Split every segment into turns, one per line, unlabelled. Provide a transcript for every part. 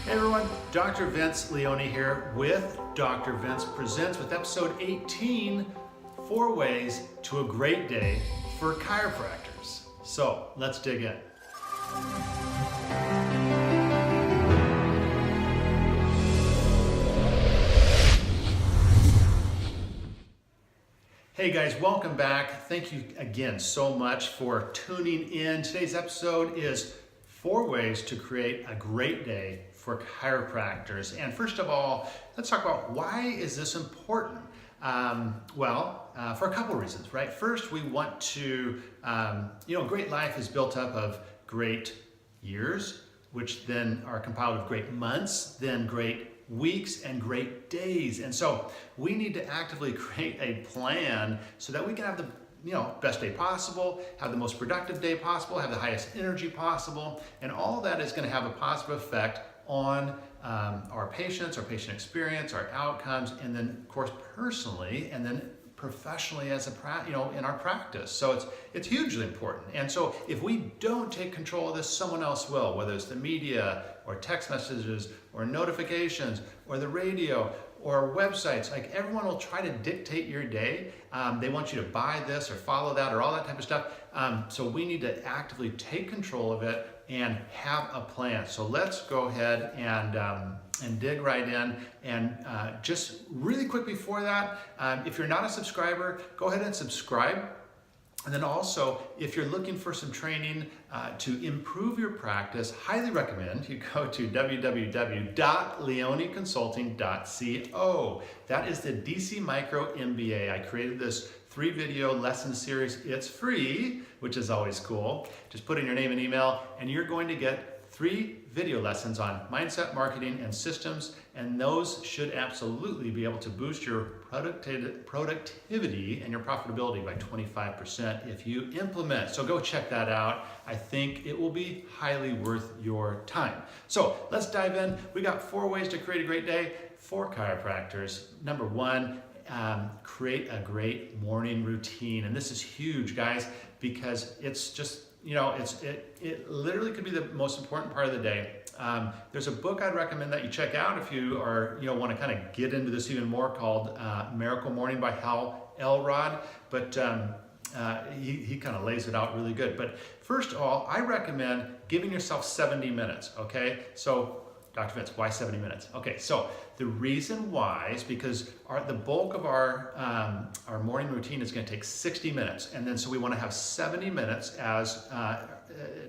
Hey everyone, Dr. Vince Leone here with Dr. Vince Presents with episode 18, 4 ways to a great day for chiropractors. So let's dig in. Hey guys, welcome back. Thank you again so much for tuning in. Today's episode is 4 ways to create a great day for chiropractors. And first of all, let's talk about why is this important? For a couple of reasons, right? First, we want to, great life is built up of great years, which then are compiled of great months, then great weeks and great days. And so we need to actively create a plan so that we can have the best day possible, have the most productive day possible, have the highest energy possible, and all that is going to have a positive effect on our patients, our patient experience, our outcomes, and then of course personally, and then professionally as in our practice. So it's hugely important. And so if we don't take control of this, someone else will, whether it's the media or text messages or notifications or the radio or websites. Like, everyone will try to dictate your day. They want you to buy this or follow that or all that type of stuff. So we need to actively take control of it and have a plan. So let's go ahead and dig right in. And just really quick before that, if you're not a subscriber, go ahead and subscribe. And then also, if you're looking for some training to improve your practice, highly recommend you go to www.leoneconsulting.co. That is the D.C. Micro MBA. I created this 3-video lesson series. It's free, which is always cool. Just put in your name and email, and you're going to get 3 video lessons on mindset, marketing, and systems, and those should absolutely be able to boost your productivity and your profitability by 25% if you implement. So go check that out. I think it will be highly worth your time. So let's dive in. We got 4 ways to create a great day for chiropractors. Number 1, create a great morning routine. And this is huge, guys, because it's just, it literally could be the most important part of the day. There's a book I'd recommend that you check out if you are, want to kind of get into this even more, called Miracle Morning by Elrod. But he kind of lays it out really good. But first of all, I recommend giving yourself 70 minutes, okay? So, Dr. Vince, why 70 minutes? Okay, so the reason why is because the bulk of our morning routine is going to take 60 minutes. And then so we want to have 70 minutes as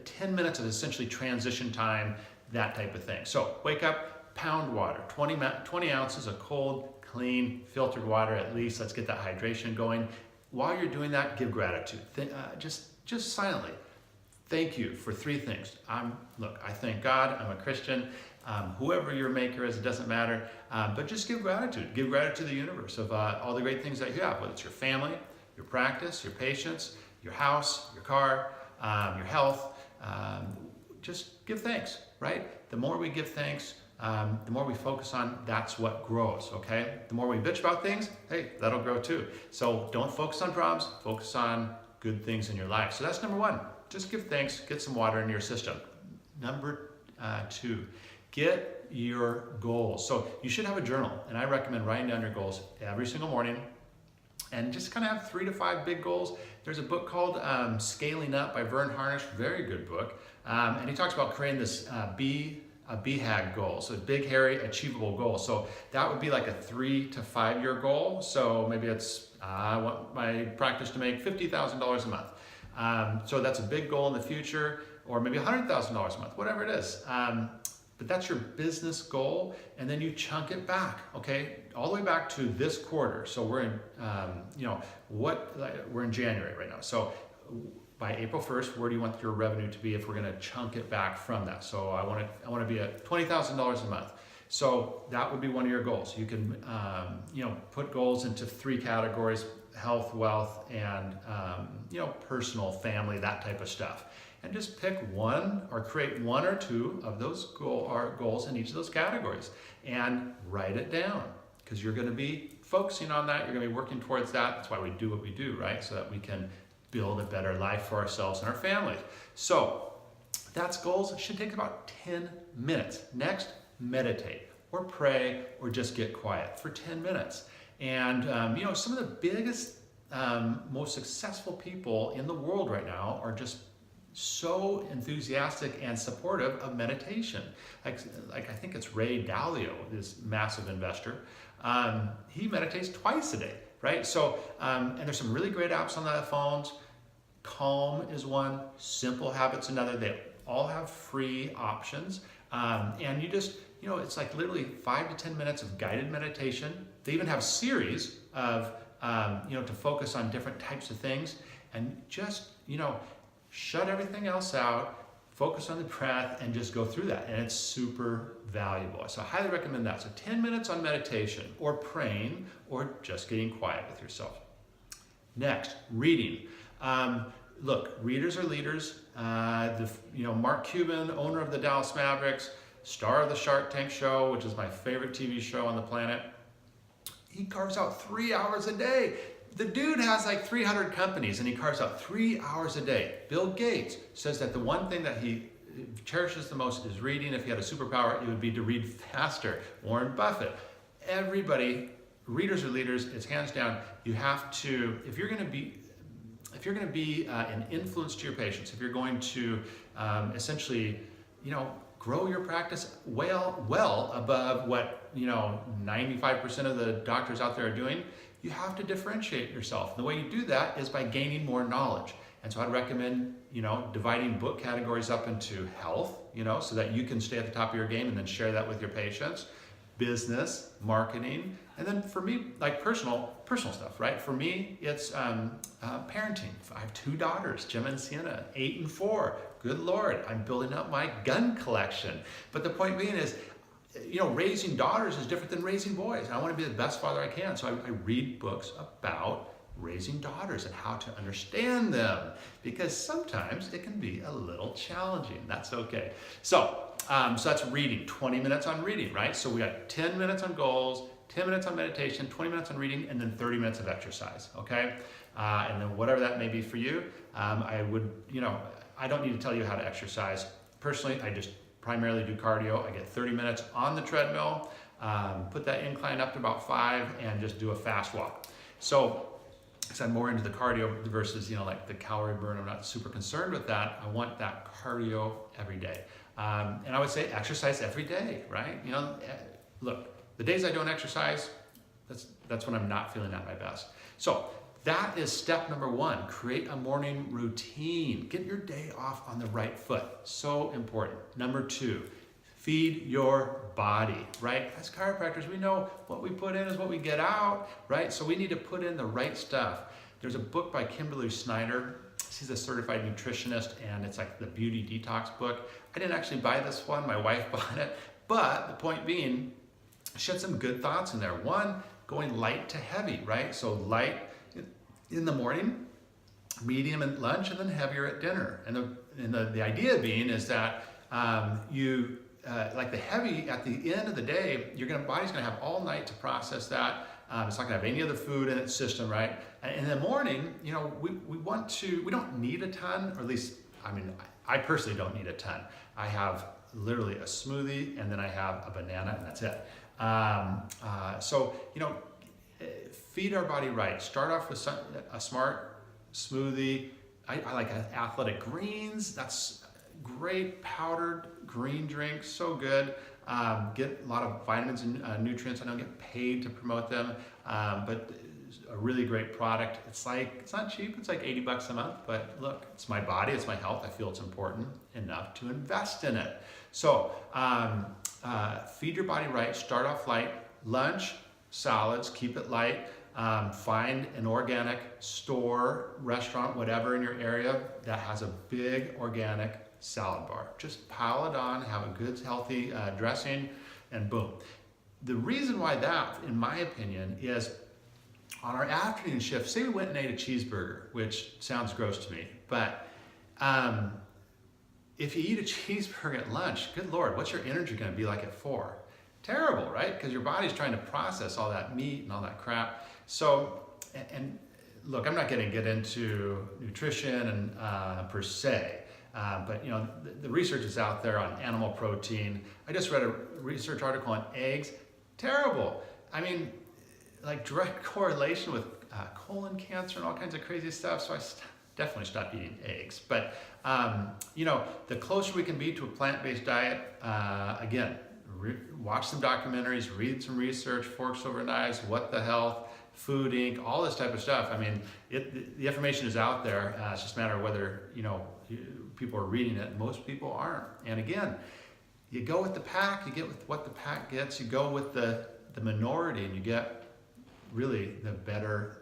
10 minutes of essentially transition time, that type of thing. So wake up, pound water, 20 ounces of cold, clean, filtered water at least. Let's get that hydration going. While you're doing that, give gratitude. Just silently. Thank you for 3 things. I thank God, I'm a Christian. Whoever your maker is, it doesn't matter. But just give gratitude. Give gratitude to the universe of all the great things that you have, whether it's your family, your practice, your patients, your house, your car, your health. Just give thanks, right? The more we give thanks, the more we focus on, that's what grows, okay? The more we bitch about things, hey, that'll grow too. So don't focus on problems, focus on good things in your life. So that's number 1. Just give thanks, get some water in your system. Number 2, get your goals. So you should have a journal, and I recommend writing down your goals every single morning and just kind of have 3 to 5 big goals. There's a book called Scaling Up by Verne, Harnish, very good book. And he talks about creating this BHAG goal, so big, hairy, achievable goal. So that would be like a 3 to 5 year goal. So maybe it's, I want my practice to make $50,000 a month. So that's a big goal in the future, or maybe $100,000 a month, whatever it is. But that's your business goal, and then you chunk it back, okay? All the way back to this quarter. So we're in, we're in January right now. So by April 1st, where do you want your revenue to be if we're gonna chunk it back from that? So I want to be at $20,000 a month. So that would be one of your goals. You can, put goals into 3 categories: health, wealth, and personal, family, that type of stuff. And just pick one or create 1 or 2 of those goals in each of those categories and write it down, because you're going to be focusing on that. You're going to be working towards that. That's why we do what we do, right? So that we can build a better life for ourselves and our families. So that's goals. It should take about 10 minutes. Next, meditate or pray or just get quiet for 10 minutes. And some of the biggest, most successful people in the world right now are just so enthusiastic and supportive of meditation. Like I think it's Ray Dalio, this massive investor. He meditates twice a day, right? So, and there's some really great apps on the phones. Calm is one, Simple Habits another. They all have free options. And you just, it's like literally 5 to 10 minutes of guided meditation. They even have series of, to focus on different types of things, and just, shut everything else out, focus on the breath, and just go through that. And it's super valuable. So I highly recommend that. So 10 minutes on meditation or praying or just getting quiet with yourself. Next, reading. Look, readers are leaders. Mark Cuban, owner of the Dallas Mavericks, star of the Shark Tank show, which is my favorite TV show on the planet, he carves out 3 hours a day. The dude has like 300 companies and he carves out 3 hours a day. Bill Gates says that the one thing that he cherishes the most is reading. If he had a superpower, it would be to read faster. Warren Buffett. Everybody, readers are leaders. It's hands down. You have to, if you're going to be an influence to your patients, if you're going to essentially, grow your practice well above what 95% of the doctors out there are doing, you have to differentiate yourself. The way you do that is by gaining more knowledge. And so I'd recommend, dividing book categories up into health, so that you can stay at the top of your game and then share that with your patients, business, marketing, and then for me, like personal stuff, right? For me, it's parenting. I have 2 daughters, Gemma and Sienna, 8 and 4. Good Lord, I'm building up my gun collection. But the point being is, raising daughters is different than raising boys. I want to be the best father I can. So I read books about raising daughters and how to understand them, because sometimes it can be a little challenging. That's okay. So that's reading, 20 minutes on reading, right? So we got 10 minutes on goals, 10 minutes on meditation, 20 minutes on reading, and then 30 minutes of exercise, okay? And then whatever that may be for you, I don't need to tell you how to exercise. Personally, I just primarily do cardio. I get 30 minutes on the treadmill, put that incline up to about 5, and just do a fast walk. So, because I'm more into the cardio versus, like the calorie burn, I'm not super concerned with that. I want that cardio every day. And I would say exercise every day, right? Look, the days I don't exercise, that's when I'm not feeling at my best. So that is step number 1, create a morning routine. Get your day off on the right foot. So important. Number 2, feed your body, right? As chiropractors, we know what we put in is what we get out, right? So we need to put in the right stuff. There's a book by Kimberly Snyder. She's a certified nutritionist, and it's like the beauty detox book. I didn't actually buy this one. My wife bought it. But the point being, she had some good thoughts in there. 1, going light to heavy, right? So light in the morning, medium at lunch, and then heavier at dinner. And the idea being is that like the heavy at the end of the day, body's gonna have all night to process that. It's not gonna have any other food in its system, right? And in the morning, we don't need a ton, or at least, I personally don't need a ton. I have literally a smoothie, and then I have a banana, and that's it. Feed our body right. Start off with a smart smoothie. I like athletic greens. That's great. Powdered green drink, so good. Get a lot of vitamins and nutrients. I don't get paid to promote them, but a really great product. It's not cheap. It's like $80 a month, but look, it's my body, it's my health. I feel it's important enough to invest in it. So feed your body right. Start off light. Lunch, salads, keep it light. Find an organic store, restaurant, whatever in your area that has a big organic salad bar. Just pile it on, have a good healthy dressing, and boom. The reason why that, in my opinion, is on our afternoon shift, say we went and ate a cheeseburger, which sounds gross to me, but if you eat a cheeseburger at lunch, good Lord, what's your energy gonna be like at 4? Terrible, right? Because your body's trying to process all that meat and all that crap. So, and look, I'm not gonna get into nutrition and per se, But you know, the research is out there on animal protein. I just read a research article on eggs. Terrible. I mean, like direct correlation with colon cancer and all kinds of crazy stuff. So I definitely stopped eating eggs. But you know, the closer we can be to a plant-based diet, again, watch some documentaries, read some research, Forks Over Knives, What the Health, Food Inc., all this type of stuff. I mean, the information is out there. It's just a matter of whether, you know, people are reading it. Most people aren't. And again, you go with the pack, you get with what the pack gets, you go with the minority, and you get really the better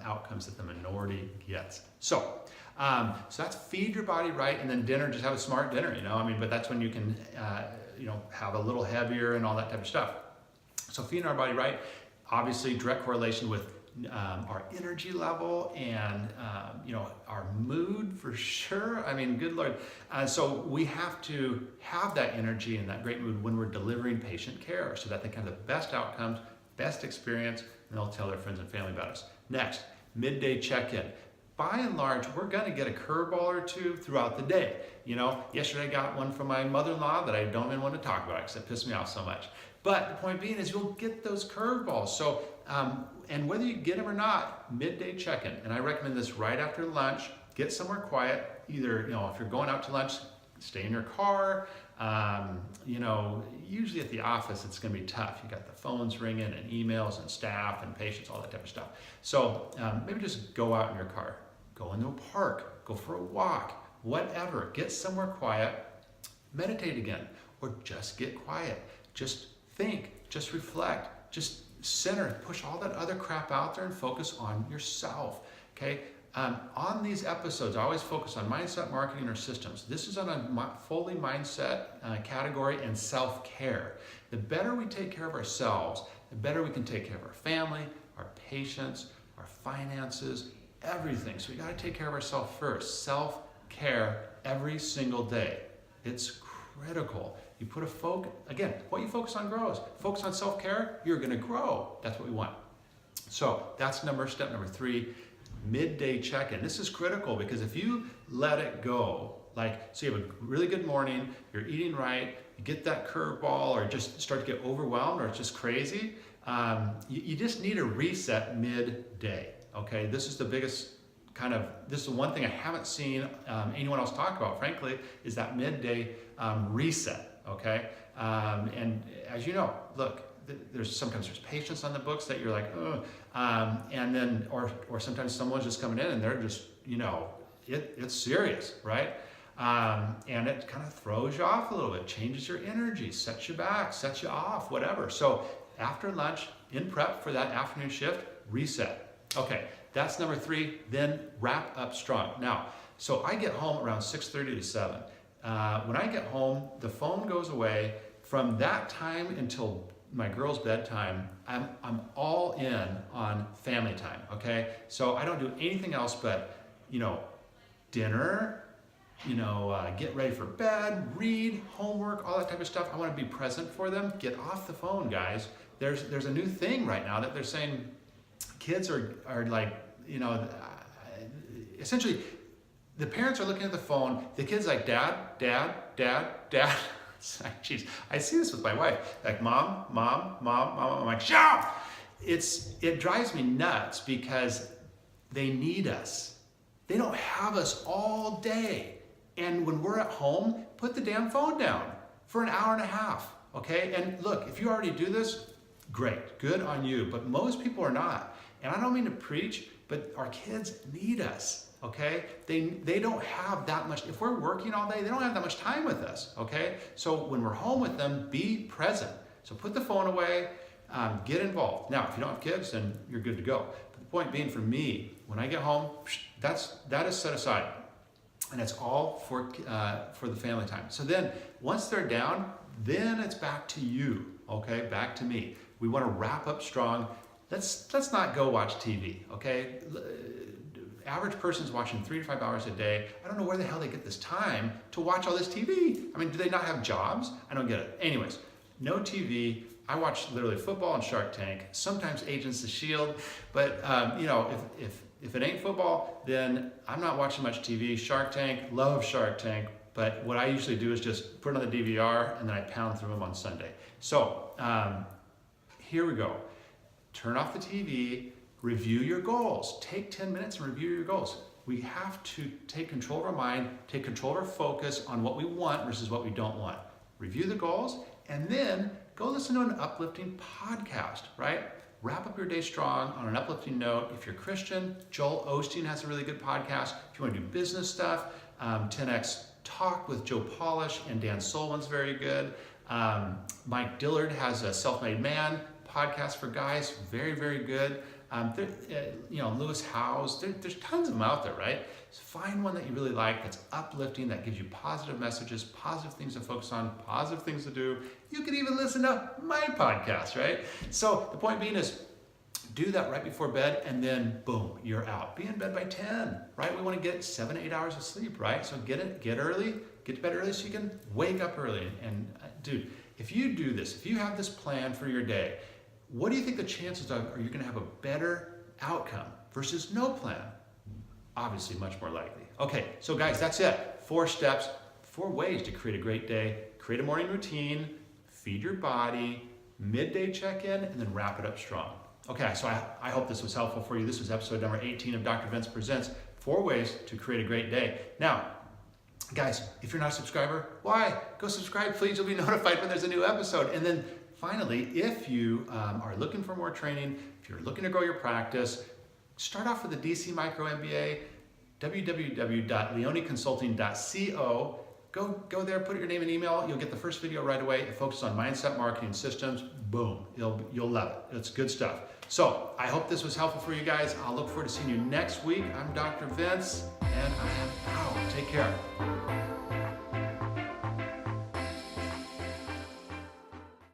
outcomes that the minority gets. So that's feed your body right, and then dinner, just have a smart dinner, you know, I mean, but that's when you can, you know, have a little heavier and all that type of stuff. So feeding our body right, obviously direct correlation with our energy level and, you know, our mood for sure. I mean, good Lord. So we have to have that energy and that great mood when we're delivering patient care so that they can have the best outcomes, best experience, and they'll tell their friends and family about us. Next, midday check-in. By and large, we're going to get a curveball or two throughout the day. You know, yesterday I got one from my mother-in-law that I don't even want to talk about because it pissed me off so much. But the point being is you'll get those curveballs. So, and whether you get them or not, midday check-in. And I recommend this right after lunch. Get somewhere quiet. Either, you know, if you're going out to lunch, stay in your car. You know, usually at the office, it's going to be tough. You got the phones ringing and emails and staff and patients, all that type of stuff. So maybe just go out in your car, go into a park, go for a walk, whatever. Get somewhere quiet, meditate again, or just get quiet. Just think, just reflect, just center, push all that other crap out there and focus on yourself, okay? On these episodes, I always focus on mindset, marketing, or systems. This is on a fully mindset category and self-care. The better we take care of ourselves, the better we can take care of our family, our patients, our finances, everything. So we gotta take care of ourselves first. Self-care every single day. It's critical. You put a focus, again, what you focus on grows. Focus on self-care, you're gonna grow. That's what we want. So that's step number 3, midday check-in. This is critical because if you let it go, like, so you have a really good morning, you're eating right, you get that curveball or just start to get overwhelmed or it's just crazy, you just need a reset midday, okay? This is the biggest this is the one thing I haven't seen anyone else talk about, frankly, is that midday reset, okay? And as you know, look, sometimes there's patients on the books that you're like, ugh, and then, or sometimes someone's just coming in and they're just, you know, it's serious, right? And it kind of throws you off a little bit, changes your energy, sets you back, sets you off, whatever. So after lunch, in prep for that afternoon shift, reset. Okay, that's number 3, then wrap up strong. Now, so I get home around 6:30 to 7. When I get home, the phone goes away. From that time until my girl's bedtime, I'm all in on family time, okay? So I don't do anything else but, you know, dinner, you know, get ready for bed, read, homework, all that type of stuff. I want to be present for them. Get off the phone, guys. There's a new thing right now that they're saying kids are like, you know, essentially the parents are looking at the phone, the kid's like, dad. Jeez, I see this with my wife. Like, mom. I'm like, shut up! It drives me nuts because they need us. They don't have us all day. And when we're at home, put the damn phone down for an hour and a half, okay? And look, if you already do this, great, good on you. But most people are not. And I don't mean to preach, but our kids need us. Okay, they don't have that much. If we're working all day, they don't have that much time with us. Okay, so when we're home with them, be present. So put the phone away, get involved. Now, if you don't have kids, then you're good to go. But the point being, for me, when I get home, that is set aside, and it's all for the family time. So then, once they're down, then it's back to you. Okay, back to me. We want to wrap up strong. Let's not go watch TV. Okay. Average person's watching 3 to 5 hours a day. I don't know where the hell they get this time to watch all this TV. I mean, do they not have jobs? I don't get it. Anyways, no TV. I watch literally football and Shark Tank, sometimes Agents of S.H.I.E.L.D., but you know, if If it ain't football, then I'm not watching much TV. Shark Tank, love Shark Tank, but what I usually do is just put it on the DVR and then I pound through them on Sunday. So here we go. Turn off the TV, review your goals. Take 10 minutes and review your goals. We have to take control of our mind, take control of our focus on what we want versus what we don't want. Review the goals, and then go listen to an uplifting podcast, right? Wrap up your day strong on an uplifting note. If you're Christian, Joel Osteen has a really good podcast. If you want to do business stuff, 10X Talk with Joe Polish and Dan Solon's very good. Mike Dillard has a Self-Made Man podcast for guys, very, very good. Lewis Howes, there's tons of them out there, right? So find one that you really like, that's uplifting, that gives you positive messages, positive things to focus on, positive things to do. You could even listen to my podcast, right? So the point being is, do that right before bed, and then boom, you're out. Be in bed by 10, right? We want to get 7 to 8 hours of sleep, right? So get early, get to bed early so you can wake up early. And dude, if you do this, if you have this plan for your day, what do you think the chances are you're going to have a better outcome versus no plan? Obviously, much more likely. Okay, so guys, that's it. 4 steps, 4 ways to create a great day. Create a morning routine, feed your body, midday check-in, and then wrap it up strong. Okay, so I hope this was helpful for you. This was episode number 18 of Dr. Vince Presents 4 Ways to Create a Great Day. Now, guys, if you're not a subscriber, why? Go subscribe, please. You'll be notified when there's a new episode. And then finally, if you are looking for more training, if you're looking to grow your practice, start off with the D.C. Micro MBA, www.leoneconsulting.co. Go there, put your name and email. You'll get the first video right away. It focuses on mindset, marketing, systems. Boom, you'll love it. It's good stuff. So I hope this was helpful for you guys. I'll look forward to seeing you next week. I'm Dr. Vince, and I am out. Take care.